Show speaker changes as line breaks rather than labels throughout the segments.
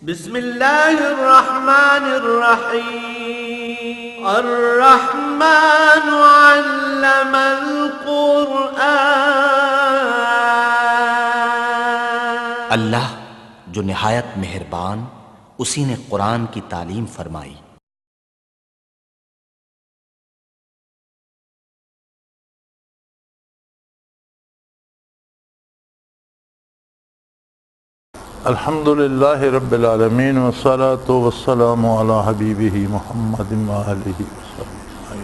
بسم اللہ الرحمن الرحیم الرحمن علم القرآن۔
اللہ جو نہایت مہربان، اسی نے قرآن کی تعلیم فرمائی۔
الحمد للہ رب العالمین والصلاة والسلام علی حبیبہ محمد وآلہ وصحبہ۔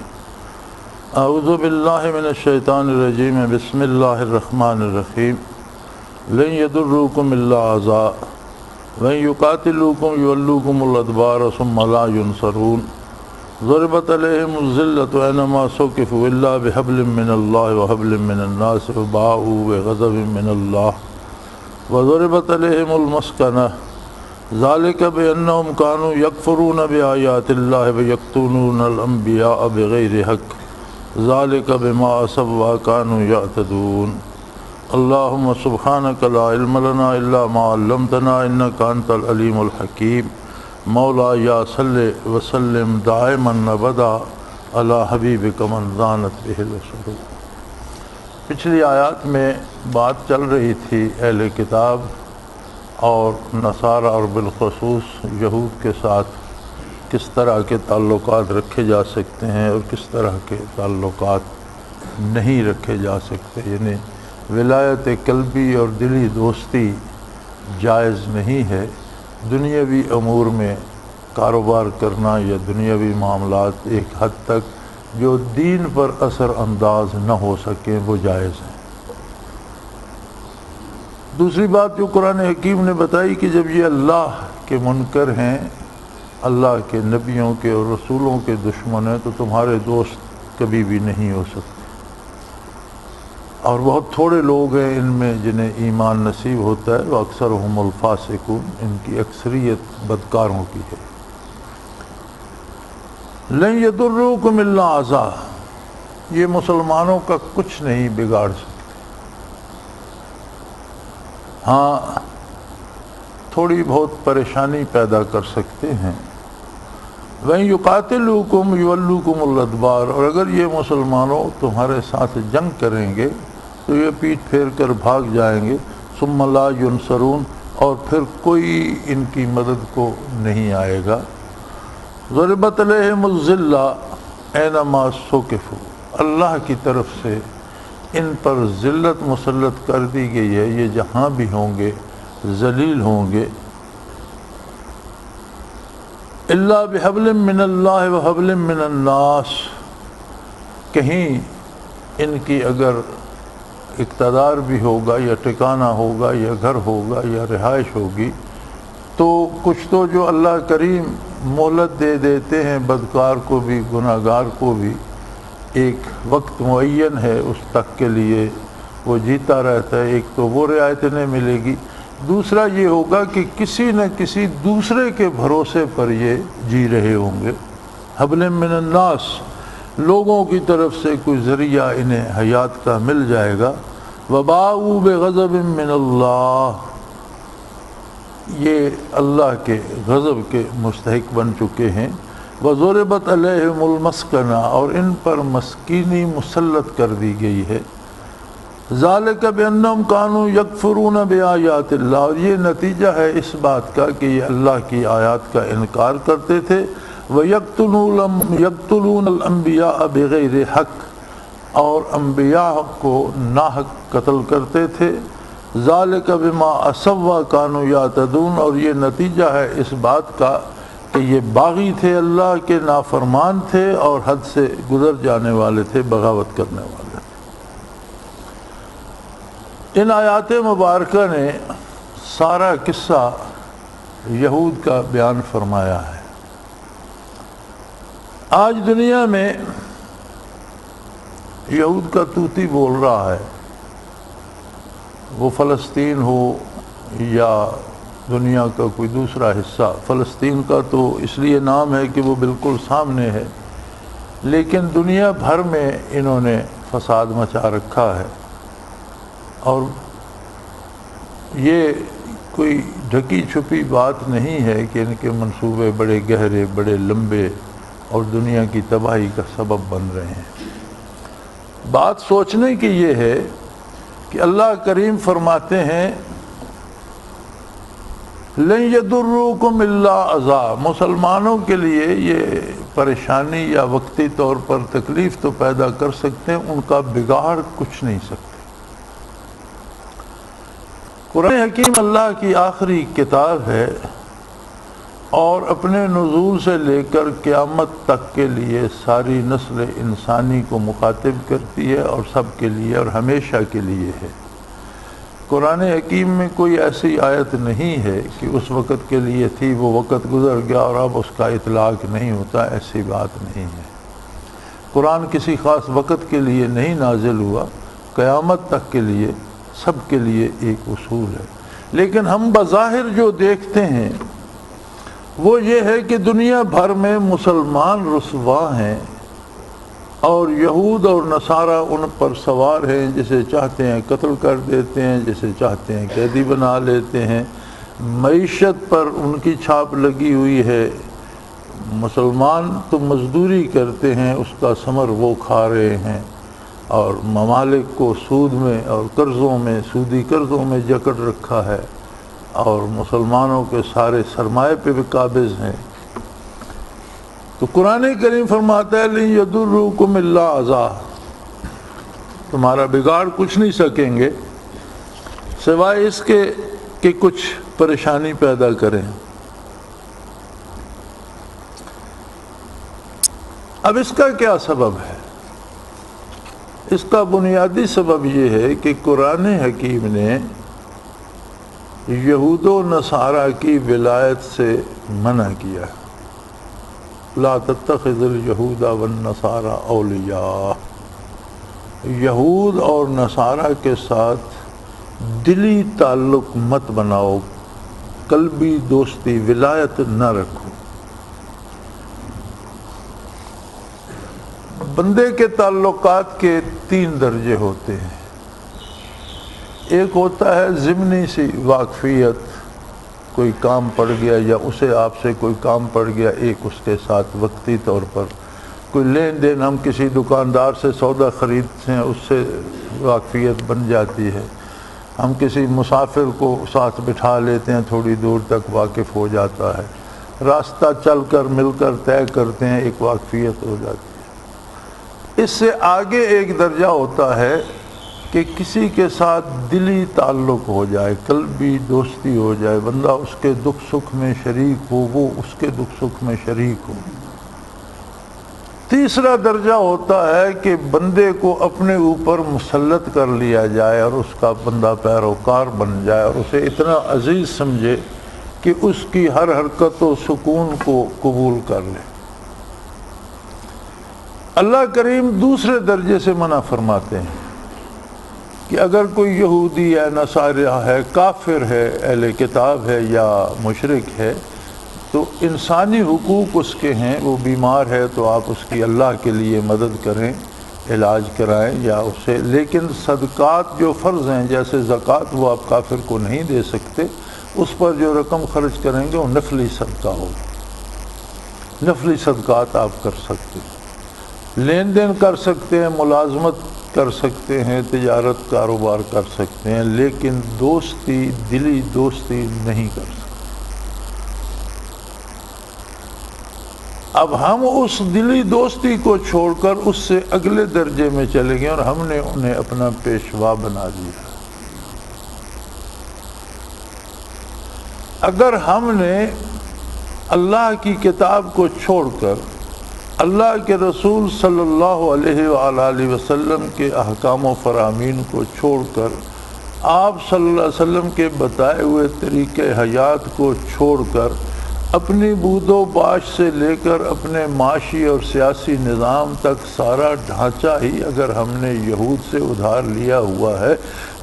اعوذ باللہ من الشیطان الرجیم، بسم اللہ الرحمن الرحیم۔ لن یضروکم الا اذى وان یقاتلوکم یولوکم الادبار ثم لا ینصرون۔ ضربت علیہم الذلۃ اینما ثقفوا الا بحبل من اللہ وحبل من الناس وباءوا بغضب من اللہ وضربت علیہم المسکنہ ذالک بأنہم کانوا یکفرون بآیات اللہ ویقتلون الانبیاء بغیر حق ذالک بما عصوا وکانوا یعتدون۔ اللہم سبحانک لا علم لنا الا ما علمتنا انک انت العلیم الحکیم۔ مولا یا صلی وسلم دائما ابدا علی حبیبک من زانت بہ الشرور۔ پچھلی آیات میں بات چل رہی تھی اہل کتاب اور نصارہ اور بالخصوص یہود کے ساتھ کس طرح کے تعلقات رکھے جا سکتے ہیں اور کس طرح کے تعلقات نہیں رکھے جا سکتے، یعنی ولایت قلبی اور دلی دوستی جائز نہیں ہے۔ دنیاوی امور میں کاروبار کرنا یا دنیاوی معاملات ایک حد تک جو دین پر اثر انداز نہ ہو سکیں وہ جائز ہیں۔ دوسری بات جو قرآن حکیم نے بتائی کہ جب یہ اللہ کے منکر ہیں، اللہ کے نبیوں کے اور رسولوں کے دشمن ہیں، تو تمہارے دوست کبھی بھی نہیں ہو سکتے۔ اور بہت تھوڑے لوگ ہیں ان میں جنہیں ایمان نصیب ہوتا ہے، وہ اکثرهم الفاسقون، ان کی اکثریت بدکاروں کی ہے۔ لن یضروکم الا اذى، یہ مسلمانوں کا کچھ نہیں بگاڑ سکتے، ہاں تھوڑی بہت پریشانی پیدا کر سکتے ہیں۔ وَإِن يُقَاتِلُوكُمْ يُوَلُّوكُمُ الْأَدْبَارَ، اور اگر یہ مسلمانوں تمہارے ساتھ جنگ کریں گے تو یہ پیٹ پھیر کر بھاگ جائیں گے۔ ثُمَّ لَا يُنصَرُونَ، اور پھر کوئی ان کی مدد کو نہیں آئے گا۔ ضربت علیہم الذلہ اینما ثقفوا، اللہ کی طرف سے ان پر ذلت مسلط کر دی گئی ہے، یہ جہاں بھی ہوں گے ذلیل ہوں گے۔ الا بحبل من اللہ وحبل من الناس، کہیں ان کی اگر اقتدار بھی ہوگا یا ٹھکانہ ہوگا یا گھر ہوگا یا رہائش ہوگی تو کچھ تو جو اللہ کریم مہلت دے دیتے ہیں بدکار کو بھی گناہگار کو بھی، ایک وقت معین ہے اس تک کے لیے وہ جیتا رہتا ہے، ایک تو وہ رعایت نہیں ملے گی، دوسرا یہ ہوگا کہ کسی نہ کسی دوسرے کے بھروسے پر یہ جی رہے ہوں گے۔ حبل من الناس، لوگوں کی طرف سے کوئی ذریعہ انہیں حیات کا مل جائے گا۔ وباءوا بغضب من اللہ، یہ اللہ کے غضب کے مستحق بن چکے ہیں۔ وضربت علیہم المسکنہ، اور ان پر مسکینی مسلط کر دی گئی ہے۔ ذالک بانہم کانوا یکفرون بآیات اللہ، اور یہ نتیجہ ہے اس بات کا کہ یہ اللہ کی آیات کا انکار کرتے تھے۔ وَيَقْتُلُونَ الْأَنْبِيَاءَ بِغَيْرِ حق، اور انبیاء کو ناحق قتل کرتے تھے۔ ذالک بما عصوا وکانوا یعتدون، اور یہ نتیجہ ہے اس بات کا کہ یہ باغی تھے، اللہ کے نافرمان تھے اور حد سے گزر جانے والے تھے، بغاوت کرنے والے تھے۔ ان آیات مبارکہ نے سارا قصہ یہود کا بیان فرمایا ہے۔ آج دنیا میں یہود کا طوطی بول رہا ہے، وہ فلسطین ہو یا دنیا کا کوئی دوسرا حصہ۔ فلسطین کا تو اس لیے نام ہے کہ وہ بالکل سامنے ہے، لیکن دنیا بھر میں انہوں نے فساد مچا رکھا ہے، اور یہ کوئی ڈھکی چھپی بات نہیں ہے کہ ان کے منصوبے بڑے گہرے، بڑے لمبے اور دنیا کی تباہی کا سبب بن رہے ہیں۔ بات سوچنے کی یہ ہے کہ اللہ کریم فرماتے ہیں لن یضروکم الا اذی، مسلمانوں کے لیے یہ پریشانی یا وقتی طور پر تکلیف تو پیدا کر سکتے ہیں، ان کا بگاڑ کچھ نہیں سکتے۔ قرآن حکیم اللہ کی آخری کتاب ہے اور اپنے نزول سے لے کر قیامت تک کے لیے ساری نسل انسانی کو مخاطب کرتی ہے اور سب کے لیے اور ہمیشہ کے لیے ہے۔ قرآن حکیم میں کوئی ایسی آیت نہیں ہے کہ اس وقت کے لیے تھی، وہ وقت گزر گیا اور اب اس کا اطلاق نہیں ہوتا، ایسی بات نہیں ہے۔ قرآن کسی خاص وقت کے لیے نہیں نازل ہوا، قیامت تک کے لیے سب کے لیے ایک اصول ہے۔ لیکن ہم بظاہر جو دیکھتے ہیں وہ یہ ہے کہ دنیا بھر میں مسلمان رسوا ہیں اور یہود اور نصارہ ان پر سوار ہیں، جسے چاہتے ہیں قتل کر دیتے ہیں، جسے چاہتے ہیں قیدی بنا لیتے ہیں۔ معیشت پر ان کی چھاپ لگی ہوئی ہے۔ مسلمان تو مزدوری کرتے ہیں، اس کا ثمر وہ کھا رہے ہیں، اور ممالک کو سود میں اور قرضوں میں، سودی قرضوں میں جکڑ رکھا ہے، اور مسلمانوں کے سارے سرمایے پہ بھی قابض ہیں۔ تو قرآن کریم فرماتا ہے لن یضروکم الا اذی، تمہارا بگاڑ کچھ نہیں سکیں گے سوائے اس کے کہ کچھ پریشانی پیدا کریں۔ اب اس کا کیا سبب ہے؟ اس کا بنیادی سبب یہ ہے کہ قرآن حکیم نے یہود و نصارہ کی ولایت سے منع کیا ہے۔ لا تتخذ الیہود والنصارى اولیاء، یہود اور نصارہ کے ساتھ دلی تعلق مت بناؤ، قلبی دوستی ولایت نہ رکھو۔ بندے کے تعلقات کے 3 درجے ہوتے ہیں۔ ایک ہوتا ہے ضمنی سی واقفیت، کوئی کام پڑ گیا یا اسے آپ سے کوئی کام پڑ گیا، ایک اس کے ساتھ وقتی طور پر کوئی لین دین، ہم کسی دکاندار سے سودا خریدتے ہیں، اس سے واقفیت بن جاتی ہے۔ ہم کسی مسافر کو ساتھ بٹھا لیتے ہیں، تھوڑی دور تک واقف ہو جاتا ہے، راستہ چل کر مل کر طے کرتے ہیں، ایک واقفیت ہو جاتی ہے۔ اس سے آگے ایک درجہ ہوتا ہے کہ کسی کے ساتھ دلی تعلق ہو جائے، قلبی دوستی ہو جائے، بندہ اس کے دکھ سکھ میں شریک ہو، وہ اس کے دکھ سکھ میں شریک ہو۔ تیسرا درجہ ہوتا ہے کہ بندے کو اپنے اوپر مسلط کر لیا جائے اور اس کا بندہ پیروکار بن جائے اور اسے اتنا عزیز سمجھے کہ اس کی ہر حرکت و سکون کو قبول کر لے۔ اللہ کریم دوسرے درجے سے منع فرماتے ہیں کہ اگر کوئی یہودی ہے، نصاری ہے، کافر ہے، اہل کتاب ہے یا مشرک ہے، تو انسانی حقوق اس کے ہیں، وہ بیمار ہے تو آپ اس کی اللہ کے لیے مدد کریں، علاج کرائیں یا اسے، لیکن صدقات جو فرض ہیں جیسے زکوٰۃ وہ آپ کافر کو نہیں دے سکتے، اس پر جو رقم خرچ کریں گے وہ نفلی صدقہ ہوگا۔ نفلی صدقات آپ کر سکتے ہیں، لین دین کر سکتے ہیں، ملازمت کر سکتے ہیں، تجارت کاروبار کر سکتے ہیں، لیکن دوستی، دلی دوستی نہیں کر سکتے۔ اب ہم اس دلی دوستی کو چھوڑ کر اس سے اگلے درجے میں چلے گئے اور ہم نے انہیں اپنا پیشوا بنا دیا۔ اگر ہم نے اللہ کی کتاب کو چھوڑ کر اللہ کے رسول صلی اللہ علیہ وآلہ وسلم کے احکام و فرامین کو چھوڑ کر آپ صلی اللہ علیہ وسلم کے بتائے ہوئے طریقۂ حیات کو چھوڑ کر اپنی بود و باش سے لے کر اپنے معاشی اور سیاسی نظام تک سارا ڈھانچہ ہی اگر ہم نے یہود سے ادھار لیا ہوا ہے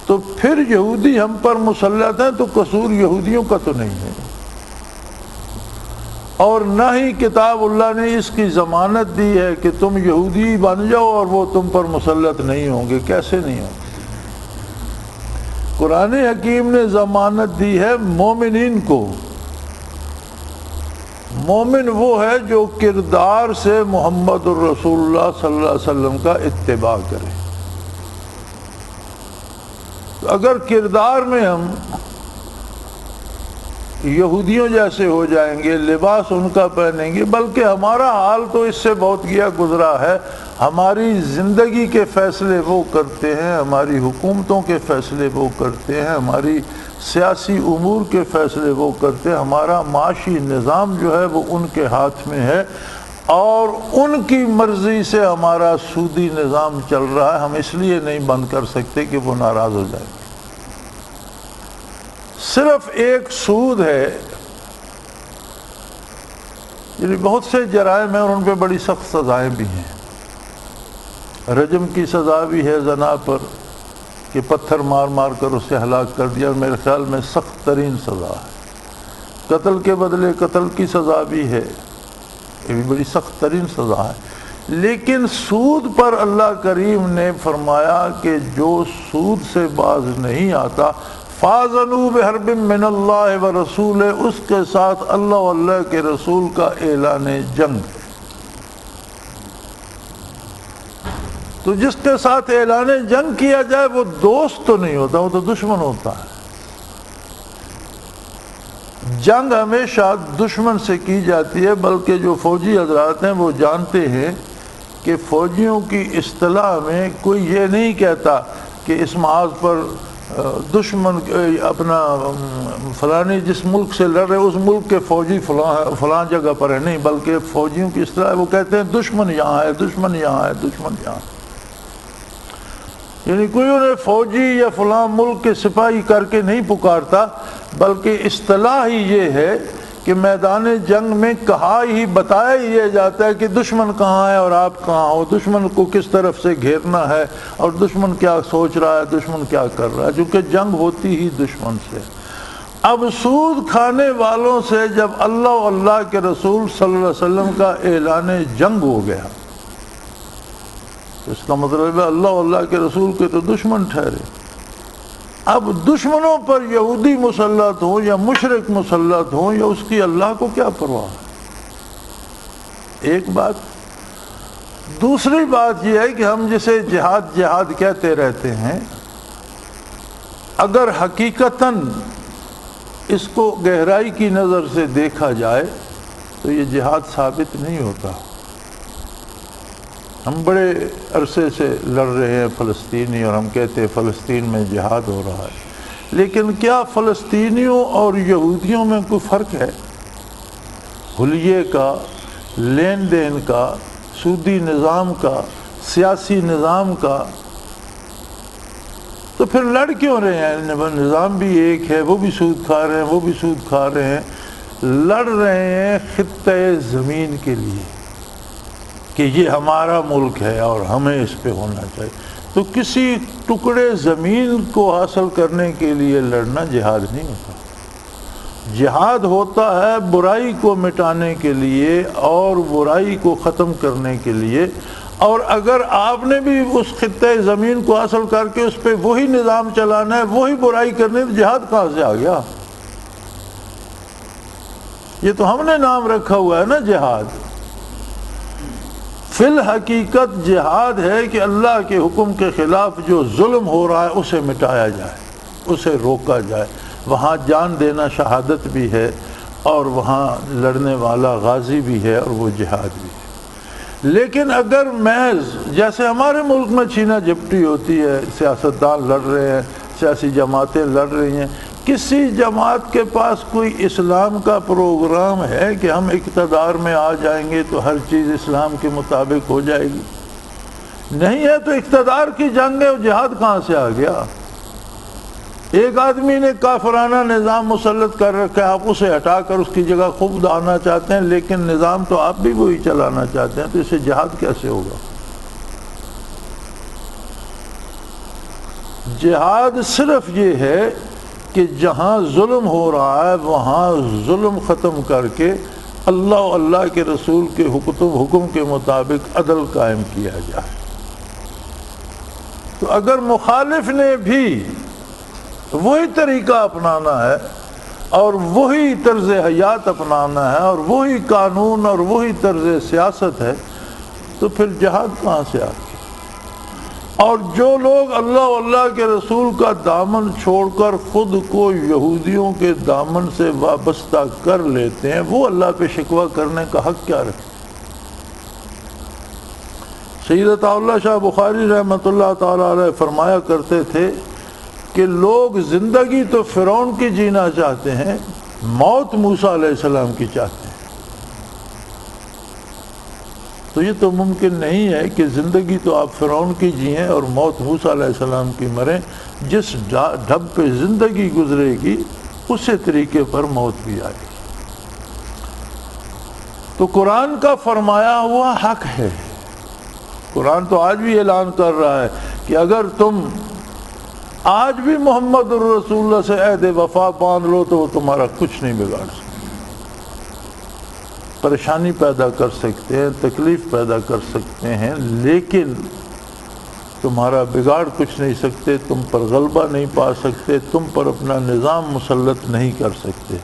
تو پھر یہودی ہم پر مسلط ہیں، تو قصور یہودیوں کا تو نہیں ہے، اور نہ ہی کتاب اللہ نے اس کی ضمانت دی ہے کہ تم یہودی بن جاؤ اور وہ تم پر مسلط نہیں ہوں گے۔ کیسے نہیں ہوں گے؟ قرآن حکیم نے ضمانت دی ہے مومنین کو۔ مومن وہ ہے جو کردار سے محمد الرسول اللہ صلی اللہ علیہ وسلم کا اتباع کرے۔ اگر کردار میں ہم یہودیوں جیسے ہو جائیں گے، لباس ان کا پہنیں گے، بلکہ ہمارا حال تو اس سے بہت گیا گزرا ہے، ہماری زندگی کے فیصلے وہ کرتے ہیں، ہماری حکومتوں کے فیصلے وہ کرتے ہیں، ہماری سیاسی امور کے فیصلے وہ کرتے ہیں، ہمارا معاشی نظام جو ہے وہ ان کے ہاتھ میں ہے، اور ان کی مرضی سے ہمارا سودی نظام چل رہا ہے۔ ہم اس لیے نہیں بند کر سکتے کہ وہ ناراض ہو جائیں۔ صرف ایک سود ہے، یعنی بہت سے جرائم ہیں اور ان پہ بڑی سخت سزائیں بھی ہیں۔ رجم کی سزا بھی ہے زنا پر کہ پتھر مار مار کر اسے ہلاک کر دیا، میرے خیال میں سخت ترین سزا ہے۔ قتل کے بدلے قتل کی سزا بھی ہے، یہ بھی بڑی سخت ترین سزا ہے۔ لیکن سود پر اللہ کریم نے فرمایا کہ جو سود سے باز نہیں آتا، فَاذَنُوا بِحَرْبٍ مِّنَ اللَّهِ وَرَسُولِهِ، اس کے ساتھ اللہ و اللہ کے رسول کا اعلان جنگ۔ تو جس کے ساتھ اعلان جنگ کیا جائے وہ دوست تو نہیں ہوتا، وہ تو دشمن ہوتا ہے۔ جنگ ہمیشہ دشمن سے کی جاتی ہے، بلکہ جو فوجی حضرات ہیں وہ جانتے ہیں کہ فوجیوں کی اصطلاح میں کوئی یہ نہیں کہتا کہ اس محاذ پر دشمن اپنا فلانی جس ملک سے لڑ رہے اس ملک کے فوجی فلاں جگہ پر ہے، نہیں، بلکہ فوجیوں کی اصطلاح وہ کہتے ہیں دشمن یہاں ہے، دشمن یہاں ہے، دشمن یہاں ہے۔ یعنی کوئی انہیں فوجی یا فلاں ملک کے سپاہی کر کے نہیں پکارتا، بلکہ اصطلاح ہی یہ ہے کہ میدان جنگ میں کہا ہی بتایا ہی یہ جاتا ہے کہ دشمن کہاں ہے اور آپ کہاں ہو، دشمن کو کس طرف سے گھیرنا ہے اور دشمن کیا سوچ رہا ہے، دشمن کیا کر رہا ہے، چونکہ جنگ ہوتی ہی دشمن سے۔ اب سود کھانے والوں سے جب اللہ و اللہ کے رسول صلی اللہ علیہ وسلم کا اعلان جنگ ہو گیا، اس کا مطلب ہے اللہ و اللہ کے رسول کے تو دشمن ٹھہرے۔ اب دشمنوں پر یہودی مسلط ہوں یا مشرک مسلط ہوں یا اس کی اللہ کو کیا پرواہ ہے؟ ایک بات۔ دوسری بات یہ ہے کہ ہم جسے جہاد جہاد کہتے رہتے ہیں، اگر حقیقتاً اس کو گہرائی کی نظر سے دیکھا جائے تو یہ جہاد ثابت نہیں ہوتا۔ ہم بڑے عرصے سے لڑ رہے ہیں فلسطینی، اور ہم کہتے ہیں فلسطین میں جہاد ہو رہا ہے، لیکن کیا فلسطینیوں اور یہودیوں میں کوئی فرق ہے؟ حلیے کا، لین دین کا، سودی نظام کا، سیاسی نظام کا، تو پھر لڑ کیوں رہے ہیں؟ نظام بھی ایک ہے، وہ بھی سود کھا رہے ہیں، وہ بھی سود کھا رہے ہیں، لڑ رہے ہیں خطۂ زمین کے لیے کہ یہ ہمارا ملک ہے اور ہمیں اس پہ ہونا چاہیے۔ تو کسی ٹکڑے زمین کو حاصل کرنے کے لیے لڑنا جہاد نہیں ہوتا۔ جہاد ہوتا ہے برائی کو مٹانے کے لیے اور برائی کو ختم کرنے کے لیے، اور اگر آپ نے بھی اس خطۂ زمین کو حاصل کر کے اس پہ وہی نظام چلانا ہے، وہی برائی کرنے، تو جہاد کہاں سے آ گیا؟ یہ تو ہم نے نام رکھا ہوا ہے نا جہاد۔ فی الحقیقت جہاد ہے کہ اللہ کے حکم کے خلاف جو ظلم ہو رہا ہے اسے مٹایا جائے، اسے روکا جائے۔ وہاں جان دینا شہادت بھی ہے، اور وہاں لڑنے والا غازی بھی ہے، اور وہ جہاد بھی ہے۔ لیکن اگر محض جیسے ہمارے ملک میں چھینا جھپٹی ہوتی ہے، سیاستدان لڑ رہے ہیں، سیاسی جماعتیں لڑ رہی ہیں، کسی جماعت کے پاس کوئی اسلام کا پروگرام ہے کہ ہم اقتدار میں آ جائیں گے تو ہر چیز اسلام کے مطابق ہو جائے گی؟ نہیں ہے، تو اقتدار کی جنگ ہے، جہاد کہاں سے آ گیا؟ ایک آدمی نے کافرانہ نظام مسلط کر رکھا ہے، آپ اسے ہٹا کر اس کی جگہ خود آنا چاہتے ہیں، لیکن نظام تو آپ بھی وہی چلانا چاہتے ہیں، تو اسے جہاد کیسے ہوگا؟ جہاد صرف یہ ہے کہ جہاں ظلم ہو رہا ہے وہاں ظلم ختم کر کے اللہ و اللہ کے رسول کے حکم کے مطابق عدل قائم کیا جائے۔ تو اگر مخالف نے بھی تو وہی طریقہ اپنانا ہے اور وہی طرز حیات اپنانا ہے اور وہی قانون اور وہی طرز سیاست ہے، تو پھر جہاد کہاں سے آ گئی؟ اور جو لوگ اللہ و اللہ کے رسول کا دامن چھوڑ کر خود کو یہودیوں کے دامن سے وابستہ کر لیتے ہیں، وہ اللہ پہ شکوہ کرنے کا حق کیا رکھتے؟ سید عطا اللہ شاہ بخاری رحمۃ اللہ تعالیٰ علیہ فرمایا کرتے تھے کہ لوگ زندگی تو فرعون کی جینا چاہتے ہیں، موت موسیٰ علیہ السلام کی چاہتے ہیں۔ تو یہ تو ممکن نہیں ہے کہ زندگی تو آپ فرعون کی جئیں اور موت موسیٰ علیہ السلام کی مریں۔ جس ڈھب پہ زندگی گزرے گی اسی طریقے پر موت بھی آئے گی۔ تو قرآن کا فرمایا ہوا حق ہے۔ قرآن تو آج بھی اعلان کر رہا ہے کہ اگر تم آج بھی محمد الرسول اللہ سے عہد وفا باندھ لو تو وہ تمہارا کچھ نہیں بگاڑ سکتے۔ پریشانی پیدا کر سکتے ہیں، تکلیف پیدا کر سکتے ہیں، لیکن تمہارا بگاڑ کچھ نہیں سکتے، تم پر غلبہ نہیں پا سکتے، تم پر اپنا نظام مسلط نہیں کر سکتے۔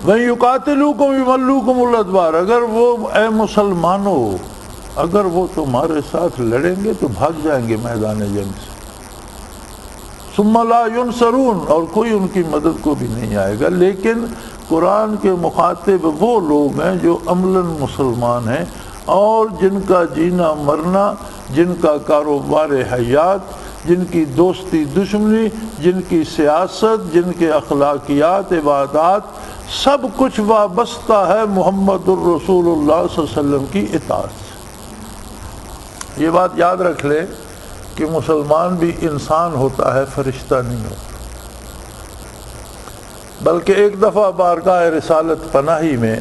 وَإِن يُقَاتِلُوكُمْ يُوَلُّوكُمُ الْأَدْبَارَ، اگر وہ اے مسلمانوں اگر وہ تمہارے ساتھ لڑیں گے تو بھاگ جائیں گے میدان جنگ سے۔ ثُمَّ لَا يُنصَرُونَ، اور کوئی ان کی مدد کو بھی نہیں آئے گا۔ لیکن قرآن کے مخاطب وہ لوگ ہیں جو عملاً مسلمان ہیں اور جن کا جینا مرنا، جن کا کاروبار حیات، جن کی دوستی دشمنی، جن کی سیاست، جن کے اخلاقیات، عبادات، سب کچھ وابستہ ہے محمد الرسول اللہ صلی اللہ علیہ وسلم کی اطاعت سے۔ یہ بات یاد رکھ لیں کہ مسلمان بھی انسان ہوتا ہے، فرشتہ نہیں ہوتا۔ بلکہ ایک دفعہ بارگاہ رسالت پناہی میں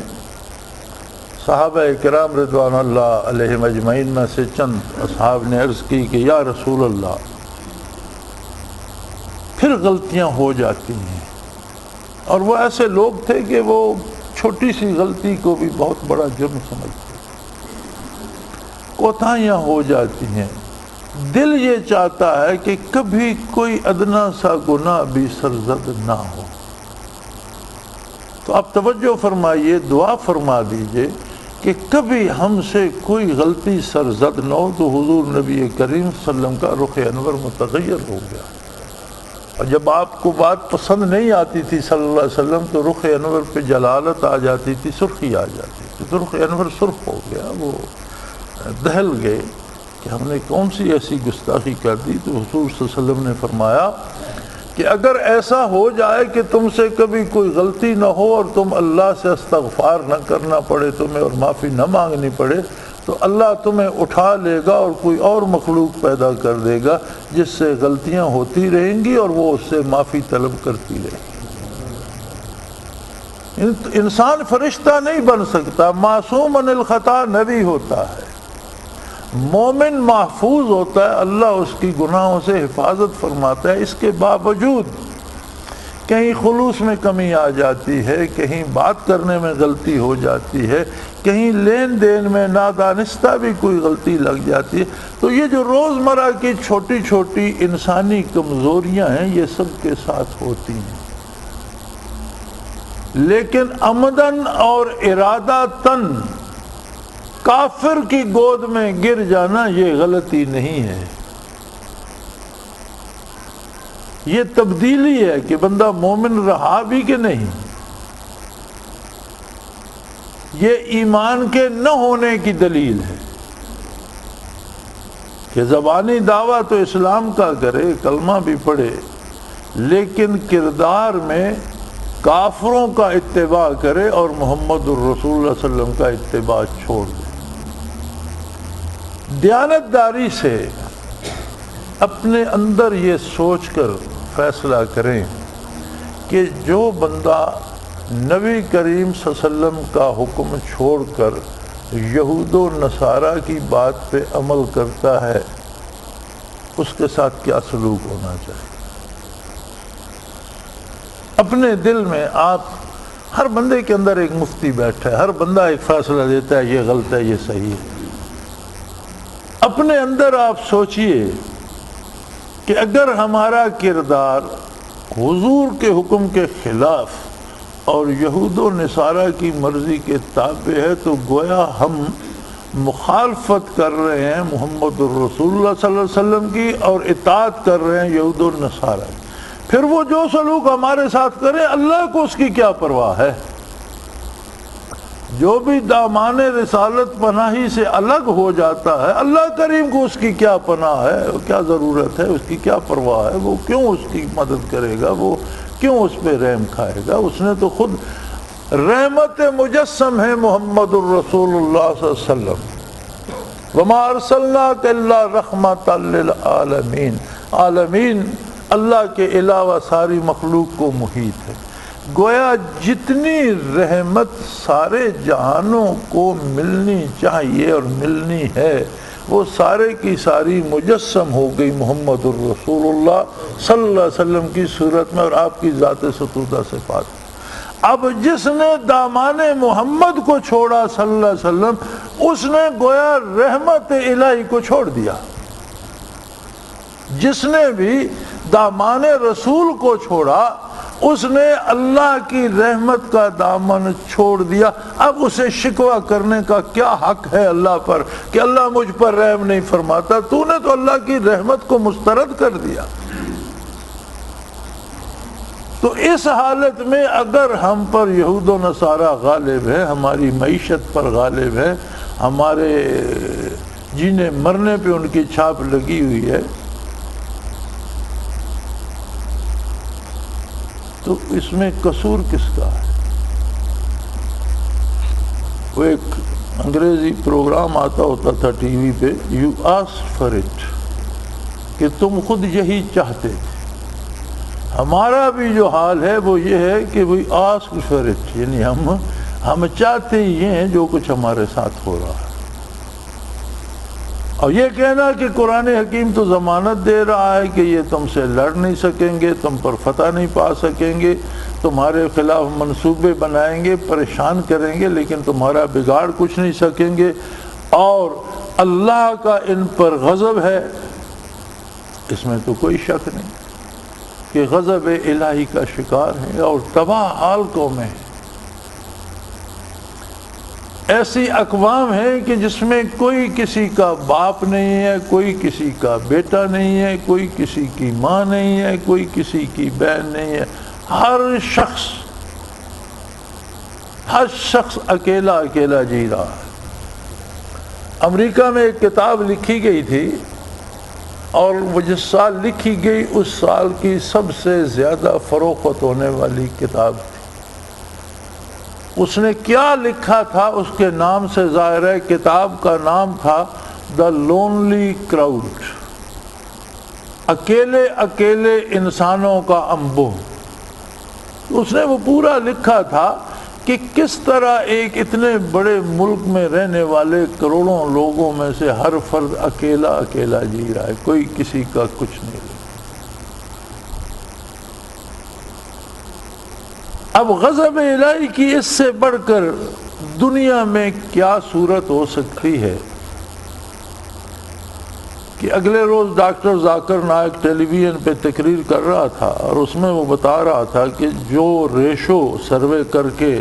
صحابہ کرام رضوان اللہ علیہم اجمعین میں سے چند اصحاب نے عرض کی کہ یا رسول اللہ، پھر غلطیاں ہو جاتی ہیں، اور وہ ایسے لوگ تھے کہ وہ چھوٹی سی غلطی کو بھی بہت بڑا جرم سمجھتے، کوتاہیاں ہو جاتی ہیں، دل یہ چاہتا ہے کہ کبھی کوئی ادنا سا گناہ بھی سرزد نہ ہو۔ تو آپ توجہ فرمائیے، دعا فرما دیجئے کہ کبھی ہم سے کوئی غلطی سرزد نہ ہو۔ تو حضور نبی کریم صلی اللہ علیہ وسلم کا رخ انور متغیر ہو گیا، اور جب آپ کو بات پسند نہیں آتی تھی صلی اللہ علیہ وسلم تو رخ انور پہ جلالت آ جاتی تھی، سرخی آ جاتی تھی، تو رخ انور سرخ ہو گیا، وہ دہل گئے کہ ہم نے کون سی ایسی گستاخی کر دی۔ تو حضور صلی اللہ علیہ وسلم نے فرمایا کہ اگر ایسا ہو جائے کہ تم سے کبھی کوئی غلطی نہ ہو اور تم اللہ سے استغفار نہ کرنا پڑے تمہیں اور معافی نہ مانگنی پڑے، تو اللہ تمہیں اٹھا لے گا اور کوئی اور مخلوق پیدا کر دے گا جس سے غلطیاں ہوتی رہیں گی اور وہ اس سے معافی طلب کرتی رہے گی۔ انسان فرشتہ نہیں بن سکتا، معصوم عن الخطا نبی ہوتا ہے، مومن محفوظ ہوتا ہے، اللہ اس کی گناہوں سے حفاظت فرماتا ہے۔ اس کے باوجود کہیں خلوص میں کمی آ جاتی ہے، کہیں بات کرنے میں غلطی ہو جاتی ہے، کہیں لین دین میں نادانستہ بھی کوئی غلطی لگ جاتی ہے۔ تو یہ جو روزمرہ کی چھوٹی چھوٹی انسانی کمزوریاں ہیں یہ سب کے ساتھ ہوتی ہیں، لیکن عمدن اور ارادتاً کافر کی گود میں گر جانا یہ غلطی نہیں ہے، یہ تبدیلی ہے کہ بندہ مومن رہا بھی کہ نہیں۔ یہ ایمان کے نہ ہونے کی دلیل ہے کہ زبانی دعویٰ تو اسلام کا کرے، کلمہ بھی پڑھے، لیکن کردار میں کافروں کا اتباع کرے اور محمد الرسول اللہ صلی اللہ علیہ وسلم کا اتباع چھوڑ دے۔ دیانتداری سے اپنے اندر یہ سوچ کر فیصلہ کریں کہ جو بندہ نبی کریم صلی اللہ علیہ وسلم کا حکم چھوڑ کر یہود و نصارہ کی بات پہ عمل کرتا ہے اس کے ساتھ کیا سلوک ہونا چاہیے۔ اپنے دل میں آپ، ہر بندے کے اندر ایک مفتی بیٹھا ہے، ہر بندہ ایک فیصلہ دیتا ہے یہ غلط ہے یہ صحیح ہے۔ اپنے اندر آپ سوچئے کہ اگر ہمارا کردار حضور کے حکم کے خلاف اور یہود و نصارہ کی مرضی کے تابع ہے تو گویا ہم مخالفت کر رہے ہیں محمد الرسول اللہ صلی اللہ علیہ وسلم کی اور اطاعت کر رہے ہیں یہود و نصارہ کی۔ پھر وہ جو سلوک ہمارے ساتھ کرے اللہ کو اس کی کیا پرواہ ہے؟ جو بھی دامان رسالت پناہی سے الگ ہو جاتا ہے اللہ کریم کو اس کی کیا پناہ ہے، کیا ضرورت ہے، اس کی کیا پرواہ ہے، وہ کیوں اس کی مدد کرے گا، وہ کیوں اس پہ رحم کھائے گا؟ اس نے تو خود رحمت مجسم ہے محمد الرسول اللہ صلی اللہ علیہ وسلم۔ وما ارسلناک الا رحمۃ للعالمین، عالمین اللہ کے علاوہ ساری مخلوق کو محیط ہے۔ گویا جتنی رحمت سارے جہانوں کو ملنی چاہیے اور ملنی ہے وہ سارے کی ساری مجسم ہو گئی محمد الرسول اللہ صلی اللہ علیہ وسلم کی صورت میں اور آپ کی ذات ستودہ صفات۔ اب جس نے دامان محمد کو چھوڑا صلی اللہ علیہ وسلم اس نے گویا رحمت الہی کو چھوڑ دیا۔ جس نے بھی دامان رسول کو چھوڑا اس نے اللہ کی رحمت کا دامن چھوڑ دیا۔ اب اسے شکوہ کرنے کا کیا حق ہے اللہ پر کہ اللہ مجھ پر رحم نہیں فرماتا؟ تو نے تو اللہ کی رحمت کو مسترد کر دیا۔ تو اس حالت میں اگر ہم پر یہود و نصارہ غالب ہے، ہماری معیشت پر غالب ہے، ہمارے جینے مرنے پہ ان کی چھاپ لگی ہوئی ہے، تو اس میں قصور کس کا ہے؟ وہ ایک انگریزی پروگرام آتا ہوتا تھا ٹی وی پہ، یو آسک فار اٹ، کہ تم خود یہی چاہتے تھے۔ ہمارا بھی جو حال ہے وہ یہ ہے کہ وی آسک فار اٹ، یعنی ہم چاہتے ہی ہیں جو کچھ ہمارے ساتھ ہو رہا ہے۔ اور یہ کہنا کہ قرآن حکیم تو ضمانت دے رہا ہے کہ یہ تم سے لڑ نہیں سکیں گے، تم پر فتح نہیں پا سکیں گے، تمہارے خلاف منصوبے بنائیں گے، پریشان کریں گے، لیکن تمہارا بگاڑ کچھ نہیں سکیں گے، اور اللہ کا ان پر غضب ہے، اس میں تو کوئی شک نہیں کہ غضب الہی کا شکار ہیں اور تباہ حال قومیں ہیں۔ ایسی اقوام ہیں کہ جس میں کوئی کسی کا باپ نہیں ہے، کوئی کسی کا بیٹا نہیں ہے، کوئی کسی کی ماں نہیں ہے، کوئی کسی کی بہن نہیں ہے، ہر شخص اکیلا اکیلا جی رہا ہے۔ امریکہ میں ایک کتاب لکھی گئی تھی اور وہ جس سال لکھی گئی اس سال کی سب سے زیادہ فروخت ہونے والی کتاب تھی۔ اس نے کیا لکھا تھا اس کے نام سے ظاہر ہے، کتاب کا نام تھا دا لونلی کراؤڈ، اکیلے اکیلے انسانوں کا انبوہ۔ اس نے وہ پورا لکھا تھا کہ کس طرح ایک اتنے بڑے ملک میں رہنے والے کروڑوں لوگوں میں سے ہر فرد اکیلا اکیلا جی رہا ہے، کوئی کسی کا کچھ نہیں۔ اب غضب الہی کی اس سے بڑھ کر دنیا میں کیا صورت ہو سکتی ہے کہ اگلے روز ڈاکٹر ذاکر نائک ٹیلی ویژن پہ تقریر کر رہا تھا اور اس میں وہ بتا رہا تھا کہ جو ریشو سروے کر کے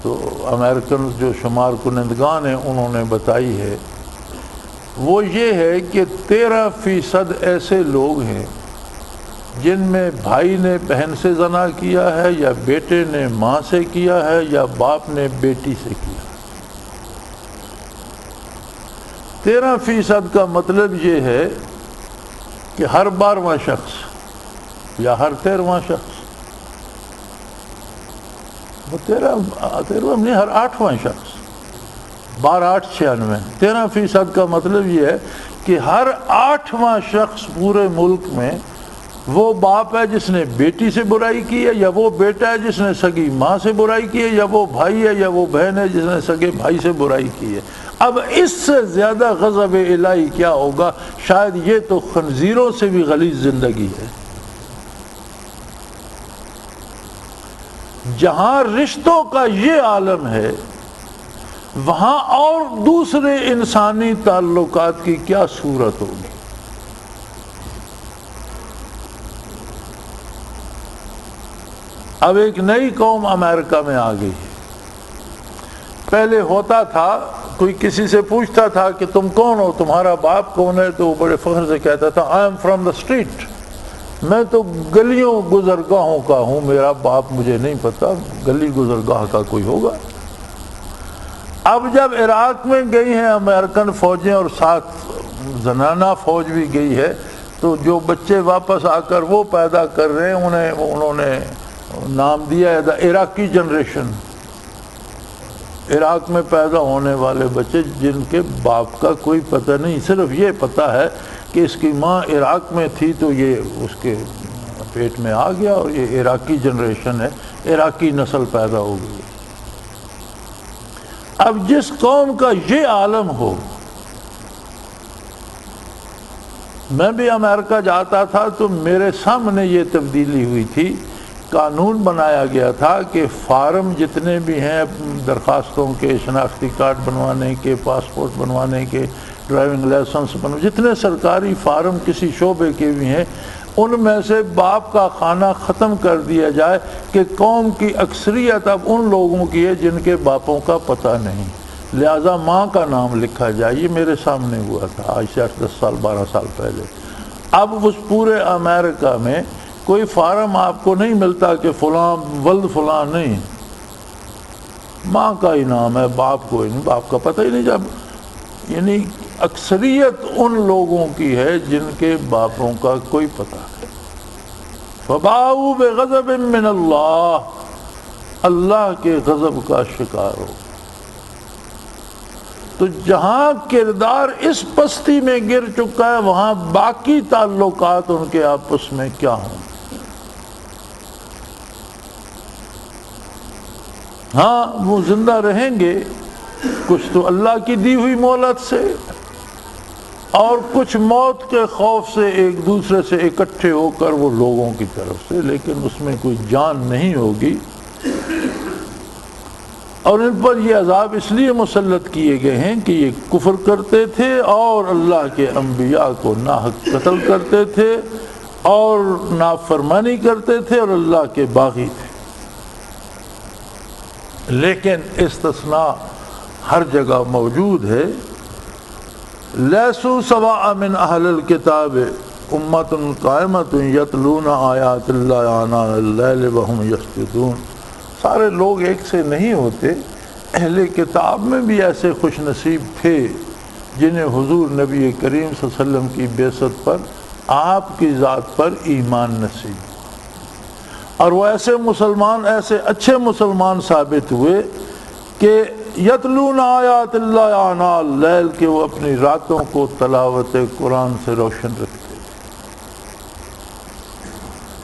تو امریکن جو شمار کنندگان ہیں انہوں نے بتائی ہے، وہ یہ ہے کہ 13% ایسے لوگ ہیں جن میں بھائی نے بہن سے زنا کیا ہے، یا بیٹے نے ماں سے کیا ہے، یا باپ نے بیٹی سے کیا۔ 13% کا مطلب یہ ہے کہ ہر 12واں شخص یا ہر 13واں شخص، وہ 13واں نہیں، ہر 8واں شخص، 12 8 96، 13% کا مطلب یہ ہے کہ ہر 8واں شخص پورے ملک میں وہ باپ ہے جس نے بیٹی سے برائی کی ہے، یا وہ بیٹا ہے جس نے سگی ماں سے برائی کی ہے، یا وہ بھائی ہے یا وہ بہن ہے جس نے سگے بھائی سے برائی کی ہے۔ اب اس سے زیادہ غضب الہی کیا ہوگا؟ شاید یہ تو خنزیروں سے بھی غلیظ زندگی ہے۔ جہاں رشتوں کا یہ عالم ہے وہاں اور دوسرے انسانی تعلقات کی کیا صورت ہوگی؟ اب ایک نئی قوم امریکہ میں آ گئی ہے۔ پہلے ہوتا تھا کوئی کسی سے پوچھتا تھا کہ تم کون ہو، تمہارا باپ کون ہے، تو وہ بڑے فخر سے کہتا تھا I am from the street, میں تو گلیوں گزرگاہوں کا ہوں، میرا باپ مجھے نہیں پتا، گلی گزرگاہ کا کوئی ہوگا۔ اب جب عراق میں گئی ہیں امریکن فوجیں اور ساتھ زنانہ فوج بھی گئی ہے، تو جو بچے واپس آ کر وہ پیدا کر رہے ہیں انہوں نے نام دیا ہے دا عراقی جنریشن، عراق میں پیدا ہونے والے بچے جن کے باپ کا کوئی پتہ نہیں، صرف یہ پتہ ہے کہ اس کی ماں عراق میں تھی تو یہ اس کے پیٹ میں آ گیا اور یہ عراقی جنریشن ہے، عراقی نسل پیدا ہو گئی۔ اب جس قوم کا یہ عالم ہو، میں بھی امریکہ جاتا تھا تو میرے سامنے یہ تبدیلی ہوئی تھی، قانون بنایا گیا تھا کہ فارم جتنے بھی ہیں درخواستوں کے، شناختی کارڈ بنوانے کے، پاسپورٹ بنوانے کے، ڈرائیونگ لائسنس جتنے سرکاری فارم کسی شعبے کے بھی ہیں، ان میں سے باپ کا خانہ ختم کر دیا جائے کہ قوم کی اکثریت اب ان لوگوں کی ہے جن کے باپوں کا پتہ نہیں، لہذا ماں کا نام لکھا جائے۔ یہ میرے سامنے ہوا تھا آج سے 10 سال 12 سال پہلے۔ اب اس پورے امریکہ میں کوئی فارم آپ کو نہیں ملتا کہ فلاں ولد فلاں، نہیں، ماں کا ہی نام ہے، باپ کو ہی نہیں، باپ کا پتہ ہی نہیں۔ جب یعنی اکثریت ان لوگوں کی ہے جن کے باپوں کا کوئی پتہ نہیں۔ فباؤوا بغضب من اللہ، اللہ کے غضب کا شکار ہو۔ تو جہاں کردار اس پستی میں گر چکا ہے، وہاں باقی تعلقات ان کے آپس میں کیا ہوں۔ ہاں وہ زندہ رہیں گے کچھ تو اللہ کی دی ہوئی مہلت سے، اور کچھ موت کے خوف سے ایک دوسرے سے اکٹھے ہو کر وہ لوگوں کی طرف سے، لیکن اس میں کوئی جان نہیں ہوگی۔ اور ان پر یہ عذاب اس لیے مسلط کیے گئے ہیں کہ یہ کفر کرتے تھے اور اللہ کے انبیاء کو ناحق قتل کرتے تھے اور نافرمانی کرتے تھے اور اللہ کے باغی تھے۔ لیکن استثناء ہر جگہ موجود ہے۔ لیسوا سواء من اہل الکتاب امۃ قائمۃ یتلون آیات اللہ آناء اللیل وہم یسجدون، سارے لوگ ایک سے نہیں ہوتے۔ اہل کتاب میں بھی ایسے خوش نصیب تھے جنہیں حضور نبی کریم صلی اللہ علیہ وسلم کی بعثت پر، آپ کی ذات پر ایمان نصیب، اور وہ ایسے مسلمان، ایسے اچھے مسلمان ثابت ہوئے کہ یتلون آیات اللہ آناء اللیل، کہ وہ اپنی راتوں کو تلاوت قرآن سے روشن رکھتے تھے،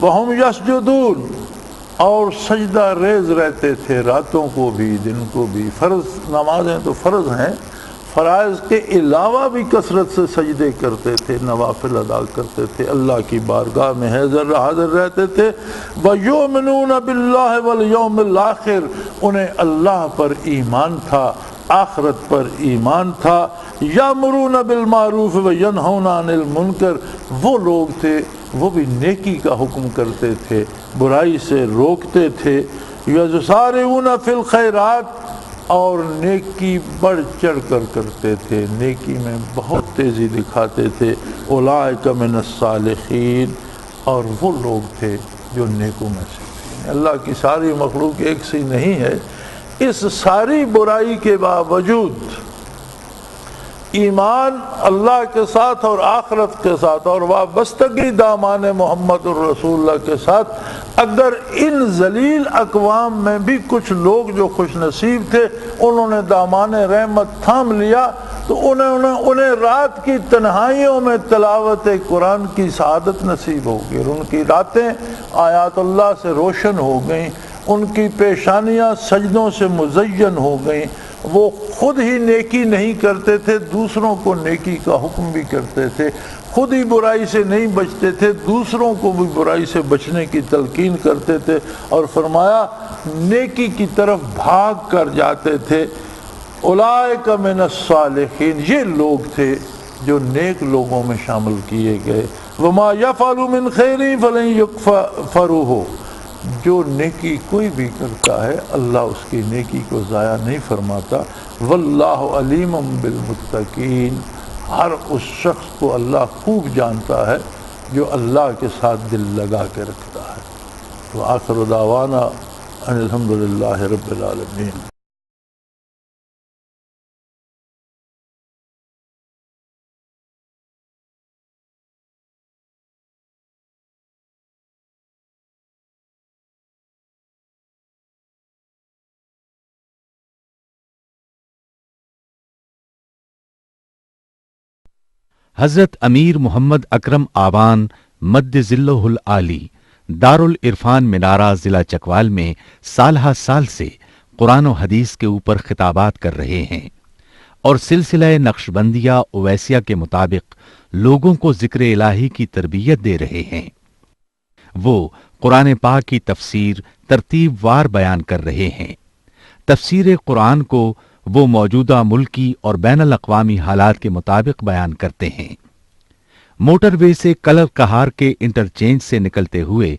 وہم یسجدون، اور سجدہ ریز رہتے تھے راتوں کو بھی دن کو بھی۔ فرض نمازیں تو فرض ہیں، فرائض کے علاوہ بھی کثرت سے سجدے کرتے تھے، نوافل ادا کرتے تھے، اللہ کی بارگاہ میں حاضر رہتے تھے۔ وَيُؤْمِنُونَ بِاللَّهِ وَالْيَوْمِ الْآخِرِ، انہیں اللہ پر ایمان تھا، آخرت پر ایمان تھا۔ یأمرون بالمعروف وینہون عن المنکر، وہ لوگ تھے وہ بھی نیکی کا حکم کرتے تھے، برائی سے روکتے تھے۔ یسارعون فی الخیرات، اور نیکی بڑھ چڑھ کر کرتے تھے، نیکی میں بہت تیزی دکھاتے تھے۔ اولئک من الصالحین، اور وہ لوگ تھے جو نیکوں میں سے تھے۔ اللہ کی ساری مخلوق ایک سی نہیں ہے، اس ساری برائی کے باوجود ایمان اللہ کے ساتھ اور آخرت کے ساتھ اور وابستگی دامان محمد الرسول اللہ کے ساتھ، اگر ان ذلیل اقوام میں بھی کچھ لوگ جو خوش نصیب تھے انہوں نے دامان رحمت تھام لیا، تو انہیں رات کی تنہائیوں میں تلاوت قرآن کی سعادت نصیب ہوگی، اور ان کی راتیں آیات اللہ سے روشن ہو گئیں، ان کی پیشانیاں سجدوں سے مزین ہو گئیں۔ وہ خود ہی نیکی نہیں کرتے تھے، دوسروں کو نیکی کا حکم بھی کرتے تھے، خود ہی برائی سے نہیں بچتے تھے، دوسروں کو بھی برائی سے بچنے کی تلقین کرتے تھے، اور فرمایا نیکی کی طرف بھاگ کر جاتے تھے۔ اولئک من الصالحین، یہ لوگ تھے جو نیک لوگوں میں شامل کیے گئے۔ وما یفعلوا من خیر فلن یکفروہ، جو نیکی کوئی بھی کرتا ہے اللہ اس کی نیکی کو ضائع نہیں فرماتا۔ واللہ علیم بالمتقین، ہر اس شخص کو اللہ خوب جانتا ہے جو اللہ کے ساتھ دل لگا کے رکھتا ہے۔ وآخر دعوانا ان الحمد للہ رب العالمین۔
حضرت امیر محمد اکرم آوان مد ذلہ العالی دارالعرفان منارہ ضلع چکوال میں سالہ سال سے قرآن و حدیث کے اوپر خطابات کر رہے ہیں اور سلسلہ نقشبندیہ اویسیہ کے مطابق لوگوں کو ذکر الہی کی تربیت دے رہے ہیں۔ وہ قرآن پاک کی تفسیر ترتیب وار بیان کر رہے ہیں۔ تفسیر قرآن کو وہ موجودہ ملکی اور بین الاقوامی حالات کے مطابق بیان کرتے ہیں۔ موٹر وے سے کلر کہار کے انٹرچینج سے نکلتے ہوئے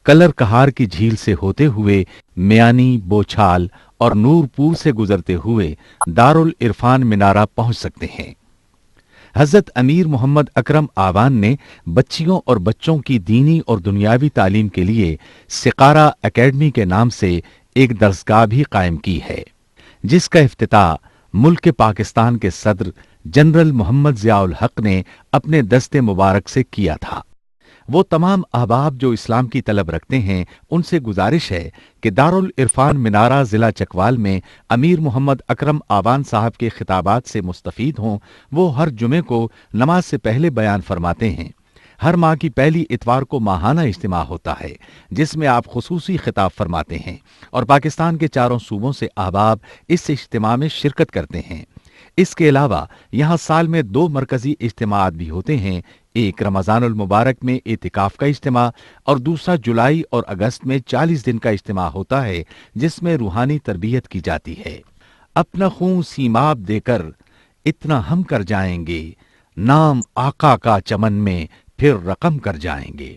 کلر کہار کی جھیل سے ہوتے ہوئے میانی، بوچھال اور نور پور سے گزرتے ہوئے دارالعرفان منارہ پہنچ سکتے ہیں۔ حضرت امیر محمد اکرم آوان نے بچیوں اور بچوں کی دینی اور دنیاوی تعلیم کے لیے سقارہ اکیڈمی کے نام سے ایک درسگاہ بھی قائم کی ہے، جس کا افتتاح ملک پاکستان کے صدر جنرل محمد ضیاء الحق نے اپنے دست مبارک سے کیا تھا۔ وہ تمام احباب جو اسلام کی طلب رکھتے ہیں ان سے گزارش ہے کہ دارالعرفان منارہ ضلع چکوال میں امیر محمد اکرم آوان صاحب کے خطابات سے مستفید ہوں۔ وہ ہر جمعے کو نماز سے پہلے بیان فرماتے ہیں۔ ہر ماہ کی پہلی اتوار کو ماہانہ اجتماع ہوتا ہے جس میں آپ خصوصی خطاب فرماتے ہیں اور پاکستان کے چاروں صوبوں سے احباب اس اجتماع میں شرکت کرتے ہیں۔ اس کے علاوہ یہاں سال میں 2 مرکزی اجتماعات بھی ہوتے ہیں، ایک رمضان المبارک میں اعتکاف کا اجتماع اور دوسرا جولائی اور اگست میں 40 دن کا اجتماع ہوتا ہے جس میں روحانی تربیت کی جاتی ہے۔ اپنا خون سیماب دے کر اتنا ہم کر جائیں گے، نام آقا کا چمن میں پھر رقم کر جائیں گے۔